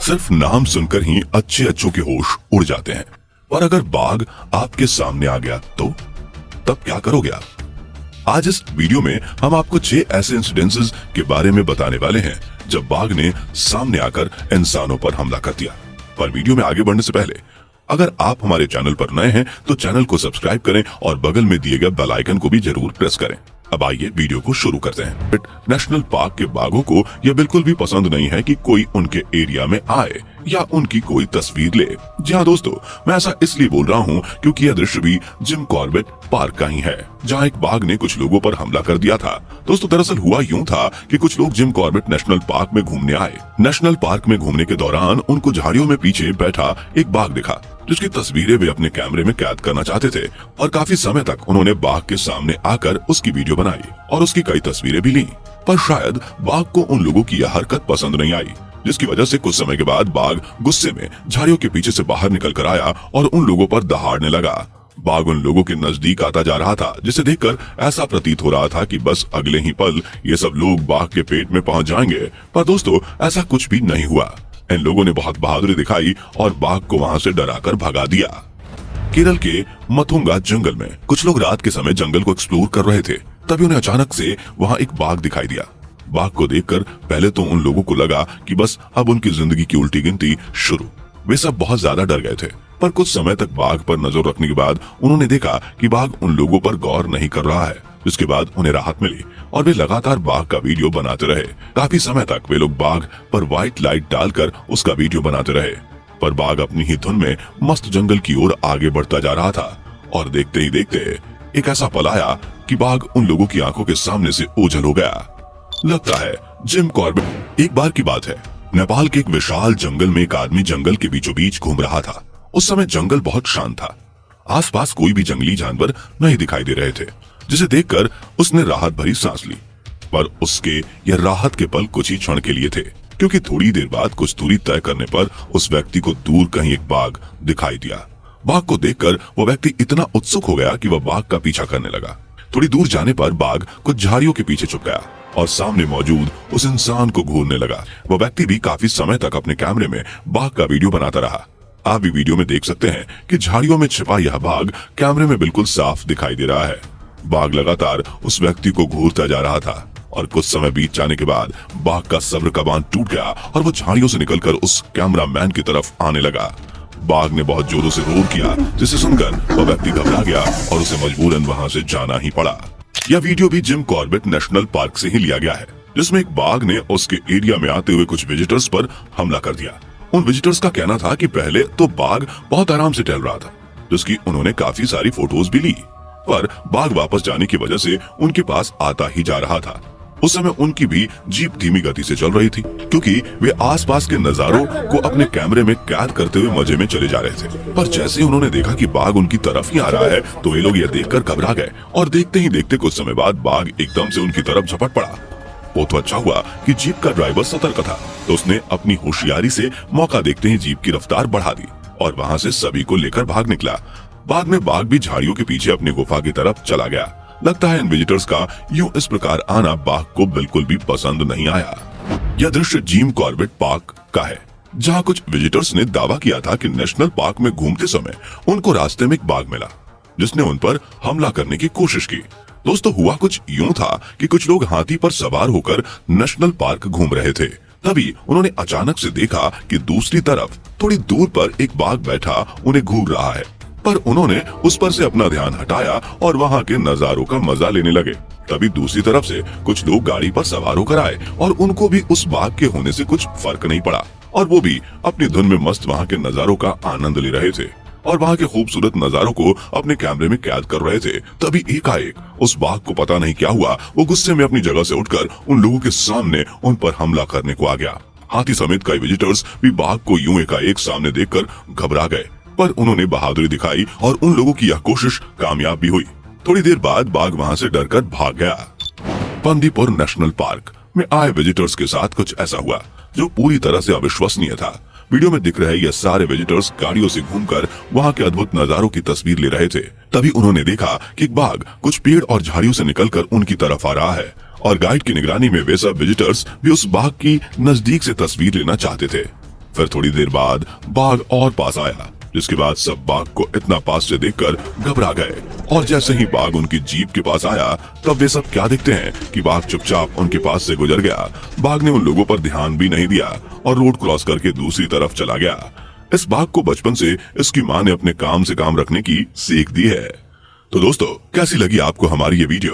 सिर्फ नाम सुनकर ही अच्छे अच्छों के होश उड़ जाते हैं, पर अगर बाघ आपके सामने आ गया तो तब क्या करोगे आप? आज इस वीडियो में हम आपको 6 ऐसे इंसिडेंसेस के बारे में बताने वाले हैं जब बाघ ने सामने आकर इंसानों पर हमला कर दिया। पर वीडियो में आगे बढ़ने से पहले अगर आप हमारे चैनल पर नए हैं तो चैनल को सब्सक्राइब करें और बगल में दिए गए बेल आइकन को भी जरूर प्रेस करें। अब आइए वीडियो को शुरू करते हैं। नेशनल पार्क के बाघों को यह बिल्कुल भी पसंद नहीं है कि कोई उनके एरिया में आए या उनकी कोई तस्वीर ले। जी हाँ दोस्तों, मैं ऐसा इसलिए बोल रहा हूँ क्योंकि यह दृश्य भी जिम कॉर्बेट पार्क का ही है, जहाँ एक बाघ ने कुछ लोगों पर हमला कर दिया था। दोस्तों दरअसल हुआ यूँ था कि कुछ लोग जिम कॉर्बेट नेशनल पार्क में घूमने आए। नेशनल पार्क में घूमने के दौरान उनको झाड़ियों में पीछे बैठा एक बाघ दिखा, जिसकी तस्वीरें वे अपने कैमरे में कैद करना चाहते थे और काफी समय तक उन्होंने बाघ के सामने आकर उसकी वीडियो बनाई और उसकी कई तस्वीरें भी ली। पर शायद बाघ को उन लोगों की यह हरकत पसंद नहीं आई, जिसकी वजह से कुछ समय के बाद बाघ गुस्से में झाड़ियों के पीछे से बाहर निकल कर आया और उन लोगों पर दहाड़ने लगा। बाघ उन लोगों के नजदीक आता जा रहा था, जिसे देखकर ऐसा प्रतीत हो रहा था कि बस अगले ही पल ये सब लोग बाघ के पेट में पहुंच जाएंगे। पर दोस्तों ऐसा कुछ भी नहीं हुआ। इन लोगों ने बहुत बहादुरी दिखाई और बाघ को वहां से डराकर भगा दिया। केरल के मथुंगा जंगल में कुछ लोग रात के समय जंगल को एक्सप्लोर कर रहे थे, तभी उन्हें अचानक से वहां एक बाघ दिखाई दिया। बाघ को देखकर पहले तो उन लोगों को लगा कि बस अब उनकी जिंदगी की उल्टी गिनती शुरू। वे सब बहुत ज्यादा डर गए थे, पर कुछ समय तक बाघ पर नजर रखने के बाद उन्होंने देखा कि बाघ उन लोगों पर गौर नहीं कर रहा है, जिसके बाद उन्हें राहत मिली और वे लगातार बाघ का वीडियो बनाते रहे। काफी समय तक वे लोग बाघ पर व्हाइट लाइट डालकर उसका वीडियो बनाते रहे, पर बाघ अपनी ही धुन में मस्त जंगल की ओर आगे बढ़ता जा रहा था। और देखते ही देखते एक ऐसा पल आया कि बाघ उन लोगों की आंखों के सामने से ओझल हो गया। लगता है जिम कॉर्बेट। एक बार की बात है, नेपाल के एक विशाल जंगल में एक आदमी जंगल के बीचों बीच घूम रहा था। उस समय जंगल बहुत शांत था, आसपास कोई भी जंगली जानवर नहीं दिखाई दे रहे थे, जिसे देखकर उसने राहत भरी सांस ली। पर उसके यह राहत के पल कुछ ही क्षण के लिए थे, क्योंकि थोड़ी देर बाद कुछ दूरी तय करने पर उस व्यक्ति को दूर कहीं एक बाघ दिखाई दिया। बाघ को देखकर वो व्यक्ति इतना उत्सुक हो गया कि वह बाघ का पीछा करने लगा। थोड़ी दूर जाने पर बाघ कुछ झाड़ियों के पीछे छुप गया और सामने मौजूद उस इंसान को घूरने लगा। वह व्यक्ति भी काफी समय तक अपने कैमरे में बाघ का वीडियो बनाता रहा। आप भी वीडियो में देख सकते हैं कि झाड़ियों में छिपा यह बाघ कैमरे में बिल्कुल साफ दिखाई दे रहा है। बाघ लगातार उस व्यक्ति को घूरता जा रहा था और कुछ समय बीत जाने के बाद बाघ का सब्र का बांध टूट गया और वो झाड़ियों से निकलकर उस कैमरामैन की तरफ आने लगा। बाघ ने बहुत जोरों से रोर किया, जिसे सुनकर वह व्यक्ति घबरा गया और उसे मजबूरन वहां से जाना ही पड़ा। यह वीडियो भी जिम कॉर्बेट नेशनल पार्क से ही लिया गया है, जिसमें एक बाघ ने उसके एरिया में आते हुए कुछ विजिटर्स पर हमला कर दिया। उन विजिटर्स का कहना था कि पहले तो बाघ बहुत आराम से टहल रहा था, जिसकी उन्होंने काफी सारी फोटोज भी ली, पर बाघ वापस जाने की वजह से उनके पास आता ही जा रहा था। उस समय उनकी भी जीप धीमी गति से चल रही थी, क्योंकि वे आसपास के नजारों को अपने कैमरे में कैद करते हुए मजे में चले जा रहे थे। पर जैसे उन्होंने देखा कि बाघ उनकी तरफ ही आ रहा है, तो ये लोग यह देखकर घबरा गए और देखते ही देखते कुछ समय बाद बाघ एकदम से उनकी तरफ झपट पड़ा। वो तो अच्छा हुआ कि जीप का ड्राइवर सतर्क था, तो उसने अपनी होशियारी से मौका देखते ही जीप की रफ्तार बढ़ा दी और वहाँ से सभी को लेकर भाग निकला। बाद में बाघ भी झाड़ियों के पीछे अपनी गुफा की तरफ चला गया। लगता है इन विजिटर्स का यूं इस प्रकार आना बाघ को बिल्कुल भी पसंद नहीं आया। यह दृश्य जिम कॉर्बेट पार्क का है, जहां कुछ विजिटर्स ने दावा किया था कि नेशनल पार्क में घूमते समय उनको रास्ते में एक बाघ मिला, जिसने उन पर हमला करने की कोशिश की। दोस्तों हुआ कुछ यूं था कि कुछ लोग हाथी पर सवार होकर नेशनल पार्क घूम रहे थे। तभी उन्होंने अचानक से देखा कि दूसरी तरफ थोड़ी दूर पर एक बाघ बैठा उन्हें घूर रहा है, पर उन्होंने उस पर से अपना ध्यान हटाया और वहां के नजारों का मजा लेने लगे। तभी दूसरी तरफ से कुछ लोग गाड़ी पर सवार होकर आए और उनको भी उस बाघ के होने से कुछ फर्क नहीं पड़ा और वो भी अपनी धुन में मस्त वहां के नजारों का आनंद ले रहे थे और वहां के खूबसूरत नजारों को अपने कैमरे में कैद कर रहे थे। तभी एकाएक उस बाघ को पता नहीं क्या हुआ, वो गुस्से में अपनी जगह से उठकर उन लोगों के सामने उन पर हमला करने को आ गया। हाथी समेत कई विजिटर्स भी बाघ को यूं एकाएक सामने देखकर घबरा गए, पर उन्होंने बहादुरी दिखाई और उन लोगों की यह कोशिश कामयाब भी हुई। थोड़ी देर बाद बाघ वहां से डरकर भाग गया। बंदीपुर नेशनल पार्क में आए विजिटर्स के साथ कुछ ऐसा हुआ जो पूरी तरह से अविश्वसनीय था। वीडियो में दिख रहे ये सारे विजिटर्स गाड़ियों से घूमकर वहां के अद्भुत नजारों की तस्वीर ले रहे थे। तभी उन्होंने देखा कि एक बाघ कुछ पेड़ और झाड़ियों से निकलकर उनकी तरफ आ रहा है और गाइड की निगरानी में वे सब विजिटर्स भी उस बाघ की नजदीक से तस्वीर लेना चाहते थे। फिर थोड़ी देर बाद बाघ और पास आया, जिसके बाद सब बाघ को इतना पास से देखकर घबरा गए। और जैसे ही बाघ उनकी जीप के पास आया, तब वे सब क्या देखते हैं कि बाघ चुपचाप उनके पास से गुजर गया। बाघ ने उन लोगों पर ध्यान भी नहीं दिया और रोड क्रॉस करके दूसरी तरफ चला गया। इस बाघ को बचपन से इसकी माँ ने अपने काम से काम रखने की सीख दी है। तो दोस्तों, कैसी लगी आपको हमारी ये वीडियो?